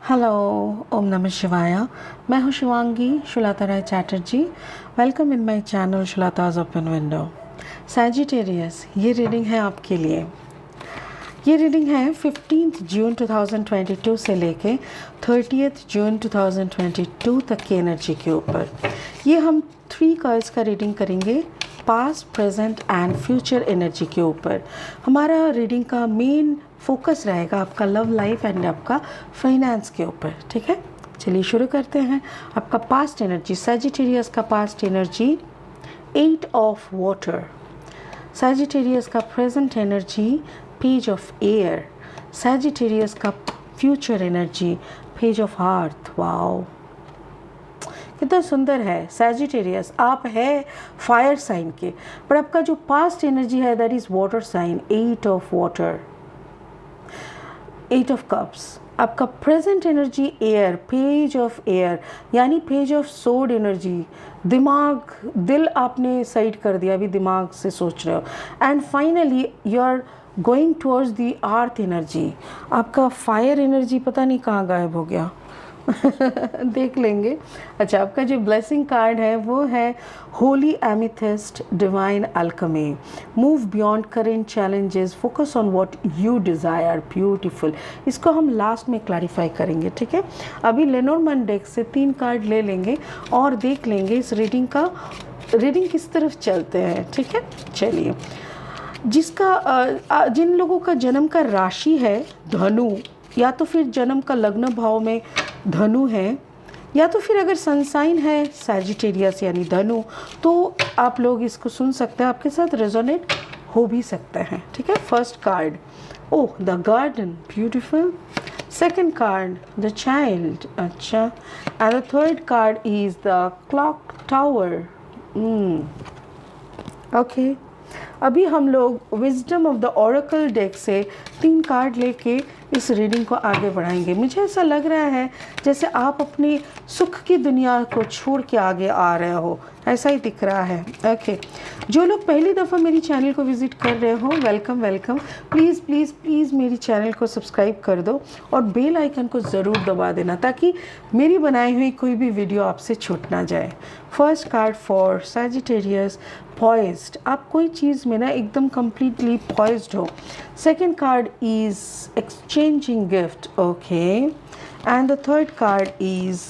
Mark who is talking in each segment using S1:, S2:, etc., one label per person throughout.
S1: Hello, ओम नमः शिवाय। मैं हूँ Shivangi Shulata Roy Chatterjee. Welcome in my channel Shulata's open window. Sagittarius, ये रीडिंग है आपके लिए। ये रीडिंग है 15 जून 2022 से लेके 30 जून 2022 तक की एनर्जी के ऊपर। ये हम 3 कार्ड्स का रीडिंग करेंगे, past, present and future energy के ऊपर। हमारा रीडिंग का मेन फोकस रहेगा आपका लव लाइफ एंड आपका फाइनेंस के ऊपर। ठीक है, चलिए शुरू करते हैं। आपका पास्ट एनर्जी, सैजिटेरियस का past energy 8 of water. Sagittarius का present energy page of air. Sagittarius का future energy page of earth. Wow, कितना सुंदर है। सैजिटेरियस, आप है फायर साइन के, पर आपका जो पास्ट एनर्जी है that is water sign, 8 of water, 8 of cups. आपका present energy air, page of air, यानी पेज ऑफ सोर्ड एनर्जी। दिमाग, दिल आपने साइड कर दिया, अभी दिमाग से सोच रहे हो। And finally you are going towards the earth energy. आपका फायर एनर्जी पता नहीं कहाँ गायब हो गया देख लेंगे। अच्छा, आपका जो ब्लेसिंग कार्ड है वो है Holi amethyst divine Alchemy. Move beyond current challenges, focus on what you desire. Beautiful. इसको हम लास्ट में क्लैरिफाई करेंगे। ठीक है, अभी लेनोर्मैन डेक से 3 कार्ड ले लेंगे और देख लेंगे इस रीडिंग किस तरफ चलते हैं। ठीक है, चलिए। जिन लोगों का जन्म का राशि है धनु, या तो फिर जन्म का लग्न भाव में धनु है, या तो फिर अगर सनसाइन है सैजिटेरियस यानी धनु, तो आप लोग इसको सुन सकते हैं, आपके साथ रेजोनेट हो भी सकते हैं। ठीक है, first card, oh the garden, beautiful. Second card the child, अच्छा। And the third card is the clock tower. Okay, अभी हम लोग wisdom of the oracle deck से 3 कार्ड लेके इस रीडिंग को आगे बढ़ाएंगे। मुझे ऐसा लग रहा है जैसे आप अपनी सुख की दुनिया को छोड़ के आगे आ रहे हो, ऐसा ही दिख रहा है। ओके, जो लोग पहली दफ़ा मेरी चैनल को विज़िट कर रहे हो, welcome welcome. Please please please मेरी चैनल को सब्सक्राइब कर दो और बेल आइकन को ज़रूर दबा देना ताकि मेरी बनाई हुई कोई भी वीडियो आपसे छूट ना जाए। First card for Sagittarius, poised. आप कोई चीज़ में ना एकदम कंप्लीटली पॉइज्ड हो। Second card is exchanging gift, okay. And the third card is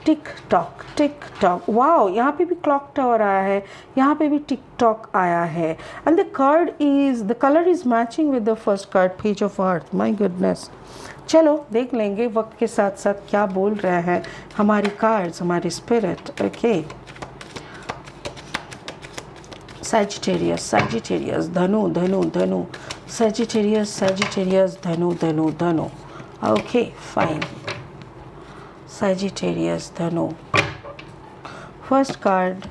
S1: tick tock, tick tock. Wow, यहाँ पे भी क्लॉक टावर आया है, यहाँ पे भी टिक टॉक आया है। And the colour is matching with the first card, page of earth. My goodness. चलो देख लेंगे वक्त के साथ साथ क्या बोल रहे हैं हमारी कार्ड्स, हमारी स्पिरिट। ओके, सैजिटेरियस, सैजिटेरियस, धनु धनु धनु, सैजिटेरियस सैजिटेरियस, धनु धनु धनु। Okay fine, Sagittarius, Dhanu. First card,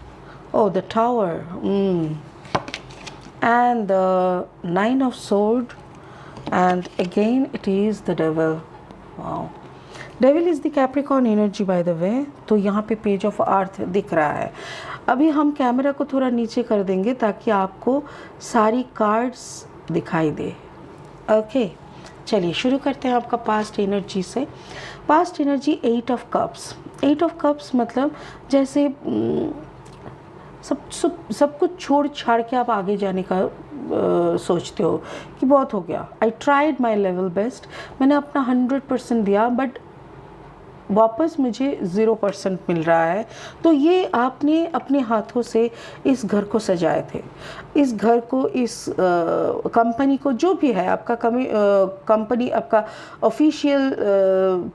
S1: oh the Tower, and the 9 of Sword, and again it is the Devil. Wow, Devil is the Capricorn energy by the way. तो यहाँ पे page of अर्थ दिख रहा है। अभी हम कैमरा को थोड़ा नीचे कर देंगे ताकि आपको सारी कार्ड्स दिखाई दे। ओके, चलिए शुरू करते हैं आपका पास्ट एनर्जी से। Past energy 8 of cups. 8 of cups मतलब जैसे सब कुछ छोड़ छाड़ के आप आगे जाने का सोचते हो कि बहुत हो गया, I tried my level best, मैंने अपना 100% दिया बट वापस मुझे 0% मिल रहा है। तो ये आपने अपने हाथों से इस घर को सजाए थे, इस घर को, इस कंपनी को, जो भी है आपका कंपनी, आपका ऑफिशियल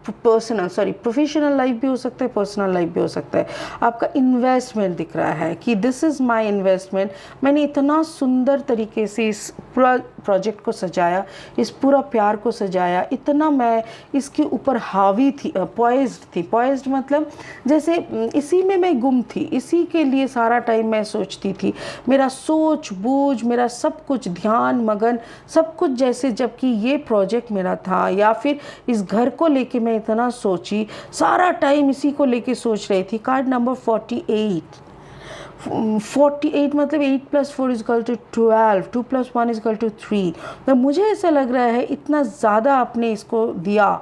S1: प्रोफेशनल लाइफ भी हो सकता है, पर्सनल लाइफ भी हो सकता है। आपका इन्वेस्टमेंट दिख रहा है कि दिस इज़ माय इन्वेस्टमेंट। मैंने इतना सुंदर तरीके से इस पूरा प्रोजेक्ट को सजाया, इस पूरा प्यार को सजाया, इतना मैं इसके ऊपर हावी थी, पॉइज्ड मतलब जैसे इसी में मैं गुम थी, इसी के लिए सारा टाइम मैं सोचती थी, मेरा सोच बूझ, मेरा सब कुछ ध्यान मगन, सब कुछ जैसे, जबकि ये प्रोजेक्ट मेरा था, या फिर इस घर को लेके मैं इतना सोची, सारा टाइम इसी को लेके सोच रही थी। कार्ड नंबर 48 मतलब 8 + 4 = 12, 2 + 1 = 3। तो मुझे ऐसा लग रहा है इतना ज़्यादा आपने इसको दिया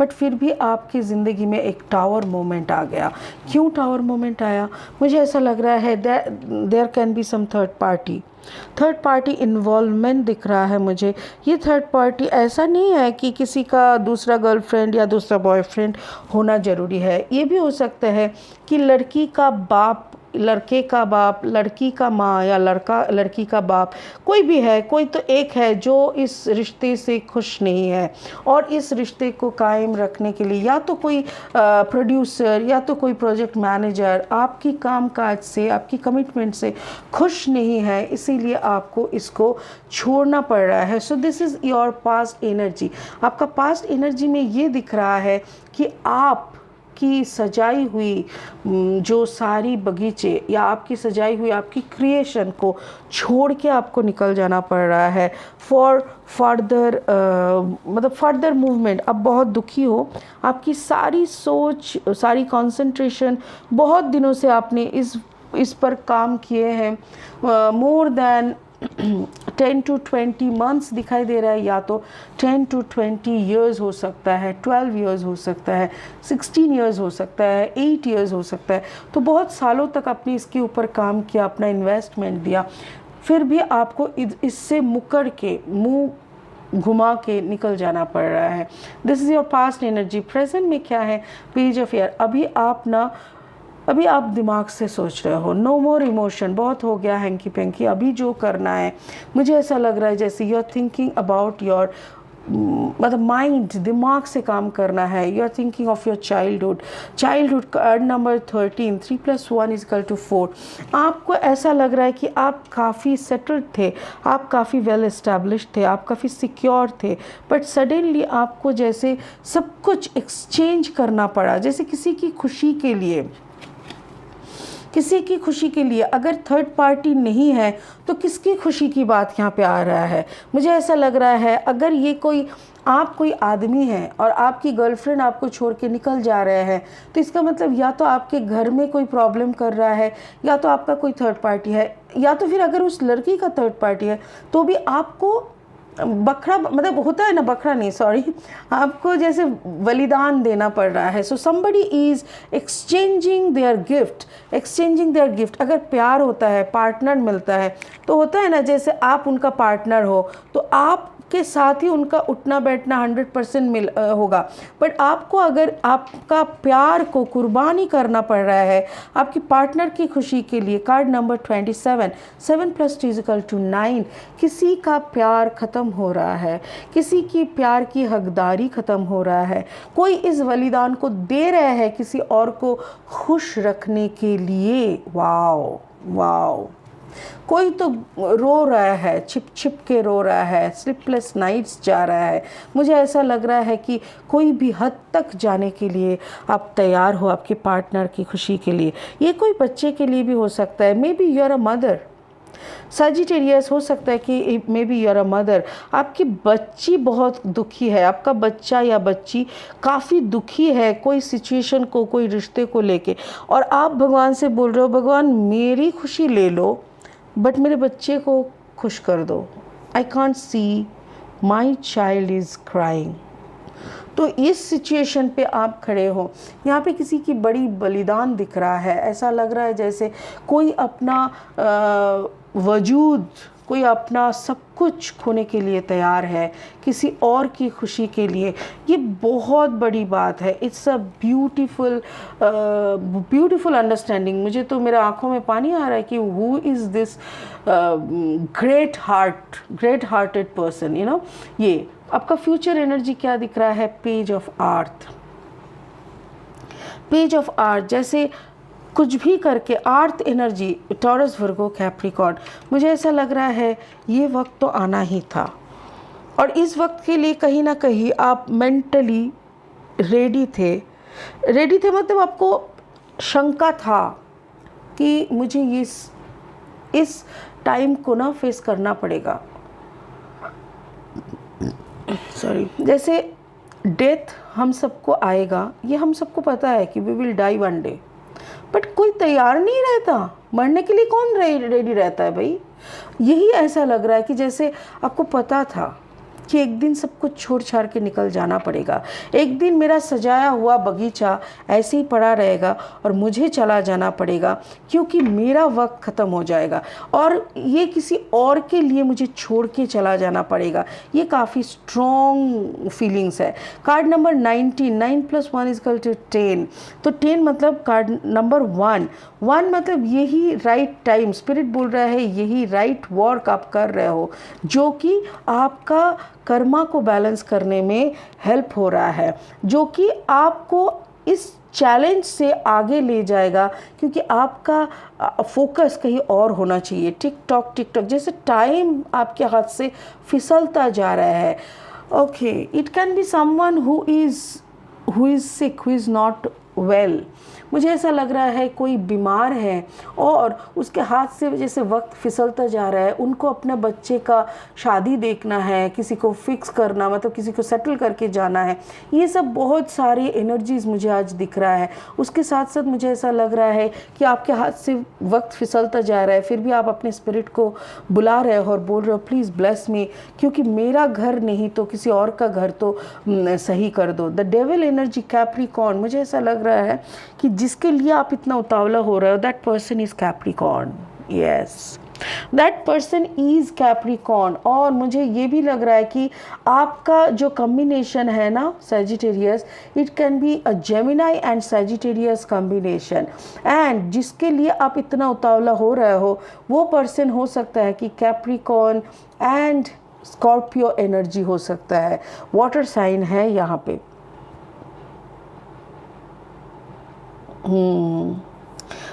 S1: बट फिर भी आपकी ज़िंदगी में एक टावर मोमेंट आ गया। क्यों टावर मोमेंट आया? मुझे ऐसा लग रहा है there can be some third party involvement दिख रहा है मुझे। ये थर्ड पार्टी ऐसा नहीं है कि किसी का दूसरा गर्लफ्रेंड या दूसरा बॉयफ्रेंड होना ज़रूरी है। ये भी हो सकता है कि लड़की का बाप, लड़के का बाप, लड़की का माँ या लड़का लड़की का बाप, कोई भी है, कोई तो एक है जो इस रिश्ते से खुश नहीं है और इस रिश्ते को कायम रखने के लिए या तो कोई प्रोड्यूसर या तो कोई प्रोजेक्ट मैनेजर आपकी कामकाज से, आपकी कमिटमेंट से खुश नहीं है, इसीलिए आपको इसको छोड़ना पड़ रहा है। So this is your past energy. आपका पास्ट एनर्जी में ये दिख रहा है कि आप की सजाई हुई जो सारी बगीचे या आपकी सजाई हुई आपकी क्रिएशन को छोड़ के आपको निकल जाना पड़ रहा है फॉर फर्दर मतलब फर्दर मूवमेंट। आप बहुत दुखी हो, आपकी सारी सोच, सारी कंसंट्रेशन, बहुत दिनों से आपने इस पर काम किए हैं, मोर देन 10 to 20 मंथ्स दिखाई दे रहा है, या तो 10 to 20 ईयर्स हो सकता है, 12 ईयर्स हो सकता है, 16 ईयर्स हो सकता है, 8 ईयर्स हो सकता है। तो बहुत सालों तक आपने इसके ऊपर काम किया, अपना इन्वेस्टमेंट दिया, फिर भी आपको इससे मुकर के, मुंह घुमा के निकल जाना पड़ रहा है। This is your past energy. Present में क्या है? Page of air. अभी आप दिमाग से सोच रहे हो, नो मोर इमोशन, बहुत हो गया हैंकी पेंकी, अभी जो करना है। मुझे ऐसा लग रहा है जैसे you are thinking about your, मतलब माइंड, दिमाग से काम करना है। You are thinking of your childhood. Card number 13, 3 + 1 = 4। आपको ऐसा लग रहा है कि आप काफ़ी सेटल्ड थे, आप काफ़ी वेल एस्टैब्लिश थे, आप काफ़ी सिक्योर थे, बट सडनली आपको जैसे सब कुछ एक्सचेंज करना पड़ा, जैसे किसी की खुशी के लिए। अगर थर्ड पार्टी नहीं है तो किसकी खुशी की बात यहाँ पे आ रहा है? मुझे ऐसा लग रहा है अगर ये कोई आदमी है और आपकी गर्लफ्रेंड आपको छोड़ के निकल जा रहे हैं, तो इसका मतलब या तो आपके घर में कोई प्रॉब्लम कर रहा है, या तो आपका कोई थर्ड पार्टी है, या तो फिर अगर उस लड़की का थर्ड पार्टी है तो भी आपको बकरा, मतलब होता है ना, बकरा नहीं, सॉरी, आपको जैसे बलिदान देना पड़ रहा है। So somebody is exchanging their gift. अगर प्यार होता है, पार्टनर मिलता है, तो होता है ना जैसे आप उनका पार्टनर हो तो आप के साथ ही उनका उठना बैठना 100% होगा, बट आपको अगर आपका प्यार को कुर्बानी करना पड़ रहा है आपकी पार्टनर की खुशी के लिए। Card number 27, 7 + 2 = 9। किसी का प्यार ख़त्म हो रहा है, किसी की प्यार की हकदारी ख़त्म हो रहा है, कोई इस बलिदान को दे रहा है किसी और को खुश रखने के लिए। वाओ। कोई तो रो रहा है, छिप के रो रहा है, स्लीपलेस नाइट्स जा रहा है। मुझे ऐसा लग रहा है कि कोई भी हद तक जाने के लिए आप तैयार हो आपके पार्टनर की खुशी के लिए। ये कोई बच्चे के लिए भी हो सकता है, maybe you are a mother. Sagittarius हो सकता है कि maybe you are a mother. आपकी बच्ची बहुत दुखी है, आपका बच्चा या बच्ची काफ़ी दुखी है कोई सिचुएशन को, कोई रिश्ते को लेके, और आप भगवान से बोल रहे हो, भगवान मेरी खुशी ले लो बट मेरे बच्चे को खुश कर दो। I can't see my child is crying. तो इस सिचुएशन पे आप खड़े हो, यहाँ पे किसी की बड़ी बलिदान दिख रहा है। ऐसा लग रहा है जैसे कोई अपना वजूद, कोई अपना सब कुछ खोने के लिए तैयार है किसी और की खुशी के लिए। ये बहुत बड़ी बात है। It's a beautiful understanding. मुझे तो मेरे आंखों में पानी आ रहा है कि who is this great hearted person, you know. ये आपका फ्यूचर एनर्जी क्या दिख रहा है? पेज ऑफ आर्थ। जैसे कुछ भी करके अर्थ एनर्जी, टॉरस, वर्गो, कैप्रिकॉर्न। मुझे ऐसा लग रहा है ये वक्त तो आना ही था, और इस वक्त के लिए कहीं ना कहीं आप मेंटली रेडी थे। मतलब आपको शंका था कि मुझे इस टाइम को ना फेस करना पड़ेगा। सॉरी, जैसे डेथ हम सबको आएगा, ये हम सबको पता है कि we will die one day, but कोई तैयार नहीं रहता मरने के लिए। कौन रेडी रहता है भाई? यही ऐसा लग रहा है कि जैसे आपको पता था कि एक दिन सब कुछ छोड़ छाड़ के निकल जाना पड़ेगा। एक दिन मेरा सजाया हुआ बगीचा ऐसे ही पड़ा रहेगा और मुझे चला जाना पड़ेगा, क्योंकि मेरा वक्त ख़त्म हो जाएगा और ये किसी और के लिए मुझे छोड़ के चला जाना पड़ेगा। ये काफ़ी स्ट्रॉन्ग फीलिंग्स है। Card number 19, 9 + 1 = 10। तो 10 मतलब कार्ड नंबर 1 मतलब यही राइट टाइम, स्पिरिट बोल रहा है यही राइट वर्क आप कर रहे हो, जो कि आपका कर्मा को बैलेंस करने में हेल्प हो रहा है, जो कि आपको इस चैलेंज से आगे ले जाएगा, क्योंकि आपका फोकस कहीं और होना चाहिए। टिक टॉक जैसे टाइम आपके हाथ से फिसलता जा रहा है। Okay, it can be someone who is sick, who is not well. मुझे ऐसा लग रहा है कोई बीमार है और उसके हाथ से जैसे वक्त फिसलता जा रहा है। उनको अपने बच्चे का शादी देखना है, किसी को फिक्स करना, मतलब किसी को सेटल करके जाना है। ये सब बहुत सारी एनर्जीज मुझे आज दिख रहा है। उसके साथ साथ मुझे ऐसा लग रहा है कि आपके हाथ से वक्त फिसलता जा रहा है, फिर भी आप अपने स्पिरिट को बुला रहे हो और बोल रहे हो प्लीज़ ब्लेस मी, क्योंकि मेरा घर नहीं तो किसी और का घर तो सही कर दो। द डेविल एनर्जी कैप्रिकॉर्न, मुझे ऐसा लग रहा है कि जिसके लिए आप इतना उतावला हो रहे हो, that person is Capricorn. Yes, that person is Capricorn. और मुझे ये भी लग रहा है कि आपका जो कॉम्बिनेशन है ना Sagittarius, it can be a Gemini and Sagittarius combination. And जिसके लिए आप इतना उतावला हो रहे हो वो पर्सन हो सकता है कि कैप्रिकॉर्न एंड स्कॉर्पियो एनर्जी हो सकता है। वाटर साइन है यहाँ पे।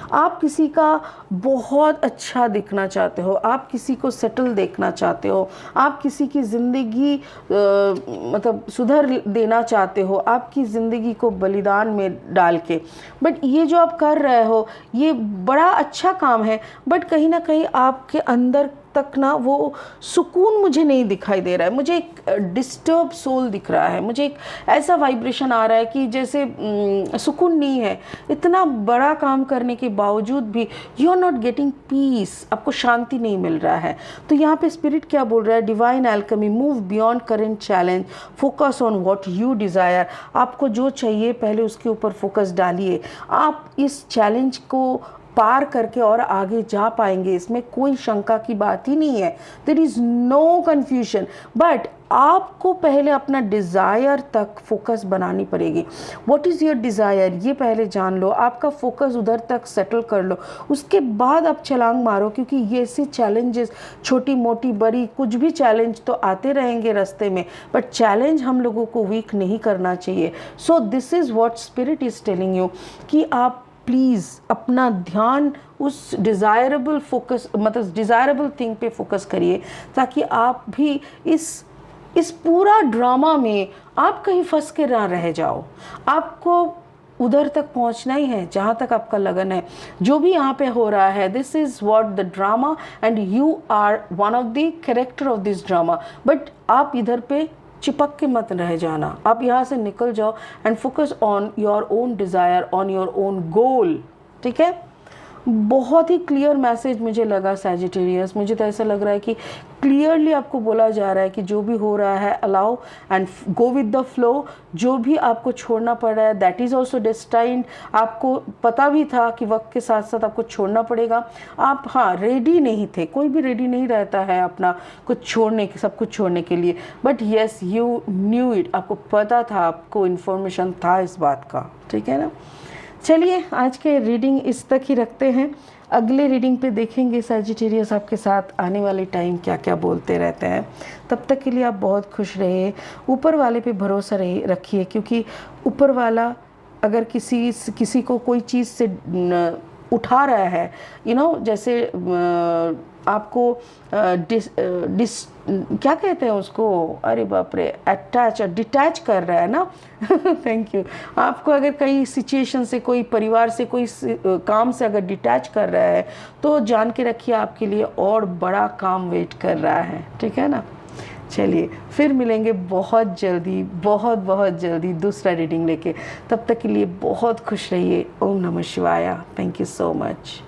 S1: आप किसी का बहुत अच्छा दिखना चाहते हो, आप किसी को सेटल देखना चाहते हो, आप किसी की ज़िंदगी मतलब सुधर देना चाहते हो, आपकी ज़िंदगी को बलिदान में डाल के। बट ये जो आप कर रहे हो ये बड़ा अच्छा काम है, बट कहीं ना कहीं आपके अंदर तक ना वो सुकून मुझे नहीं दिखाई दे रहा है। मुझे एक डिस्टर्ब सोल दिख रहा है, मुझे एक ऐसा वाइब्रेशन आ रहा है कि जैसे सुकून नहीं है। इतना बड़ा काम करने के बावजूद भी you are not getting peace, आपको शांति नहीं मिल रहा है। तो यहाँ पे स्पिरिट क्या बोल रहा है, divine alchemy, move beyond current challenge, focus on what you desire. आपको जो चाहिए पहले उसके ऊपर फोकस डालिए। आप इस चैलेंज को पार करके और आगे जा पाएंगे, इसमें कोई शंका की बात ही नहीं है। There is no confusion. But आपको पहले अपना डिज़ायर तक फोकस बनानी पड़ेगी। व्हाट इज़ योर डिज़ायर, ये पहले जान लो, आपका फोकस उधर तक सेटल कर लो, उसके बाद आप छलांग मारो। क्योंकि ये ऐसे चैलेंजेस, छोटी मोटी बड़ी कुछ भी चैलेंज तो आते रहेंगे रास्ते में, बट चैलेंज हम लोगों को वीक नहीं करना चाहिए। So this is what spirit is telling you कि आप प्लीज़ अपना ध्यान उस डिज़ायरेबल फोकस, मतलब डिज़ायरेबल थिंग पे फोकस करिए, ताकि आप भी इस पूरा ड्रामा में आप कहीं फंस के ना रह जाओ। आपको उधर तक पहुंचना ही है जहाँ तक आपका लगन है। जो भी यहाँ पे हो रहा है, this is what the drama and you are one of the character of this drama. But आप इधर पे चिपक के मत रह जाना, आप यहाँ से निकल जाओ and focus on your own desire, on your own goal. ठीक है, बहुत ही क्लियर मैसेज मुझे लगा सैजिटेरियस। मुझे तो ऐसा लग रहा है कि क्लियरली आपको बोला जा रहा है कि जो भी हो रहा है allow and go with the flow. जो भी आपको छोड़ना पड़ रहा है दैट इज़ ऑल्सो डेस्टाइंड। आपको पता भी था कि वक्त के साथ साथ आपको छोड़ना पड़ेगा। आप हाँ रेडी नहीं थे, कोई भी रेडी नहीं रहता है अपना कुछ छोड़ने, सब कुछ छोड़ने के लिए। But yes you knew it, आपको पता था, आपको इन्फॉर्मेशन था इस बात का। ठीक है ना। चलिए आज के रीडिंग इस तक ही रखते हैं। अगले रीडिंग पे देखेंगे सैजिटेरियस आपके साथ आने वाले टाइम क्या क्या बोलते रहते हैं। तब तक के लिए आप बहुत खुश रहिए, ऊपर वाले पे भरोसा रखिए, क्योंकि ऊपर वाला अगर किसी को कोई चीज़ से उठा रहा है, जैसे आपको क्या कहते हैं उसको, अरे बाप रे, अटैच और डिटैच कर रहा है ना थैंक यू। आपको अगर कई सिचुएशन से, कोई परिवार से, कोई काम से अगर डिटैच कर रहा है तो जान के रखिए आपके लिए और बड़ा काम वेट कर रहा है। ठीक है ना। चलिए फिर मिलेंगे बहुत जल्दी, बहुत बहुत जल्दी दूसरा रीडिंग लेके। तब तक के लिए बहुत खुश रहिए। ओम नमः शिवाय। Thank you so much.